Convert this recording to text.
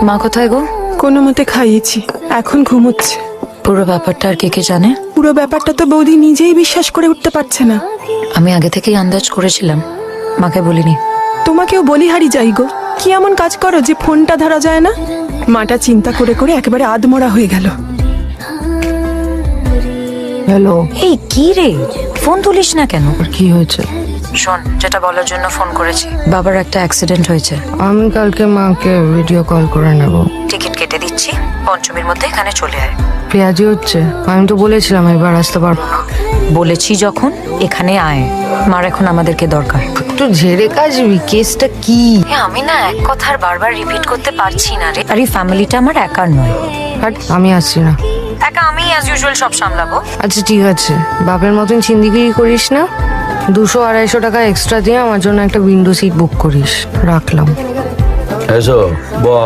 মা কোথায় গো? কোনো মতে খাইয়েছি, এখন ঘুমোচ্ছে। পুরো ব্যাপারটা আর কে কে জানে? পুরো ব্যাপারটা তো বৌদি নিজেই বিশ্বাস করে উঠতে পারছে না। আমি আগে থেকেই আন্দাজ করেছিলাম, মাকে বলিনি। তোমাকেও বলিহারি যাই গো, কি এমন কাজ করো যে ফোনটা ধরা যায় না? মাটা চিন্তা করে করে একেবারে আদমরা হয়ে গেল। হ্যালো, এই কি রে, ফোন তুলিস না কেন? কি হয়েছে? শোন, যেটা বলার জন্য ফোন করেছি, বাবার একটা অ্যাক্সিডেন্ট হয়েছে। আমি কালকে মাকে ভিডিও কল করে নেব। টিকিট কেটে দিচ্ছি, পঞ্চমীর মধ্যে এখানে চলে আয়। পেঁয়াজি হচ্ছে, আমি তো বলেছিলাম এবার আসতে পারবো না। বলেছি যখন, এখানে আয়। মার এখন আমাদেরকে দরকার। একটু ঝেড়ে কাজবি, কেসটা কি? আমি না এক কথার বারবার রিপিট করতে পারছি না রে। আর এই ফ্যামিলিটা আমার একার নয়। হাট, আমি আসছি না। একা আমি অ্যাজ ইউজুয়াল সব সামলাবো। আচ্ছা ঠিক আছে, বাপের মতন চিন্দিগিরি করিস না। 200-250 টাকা এক্সট্রা দিয়ে আমার জন্য একটা উইন্ডো সিট বুক করিস। রাখলাম। এসো বস।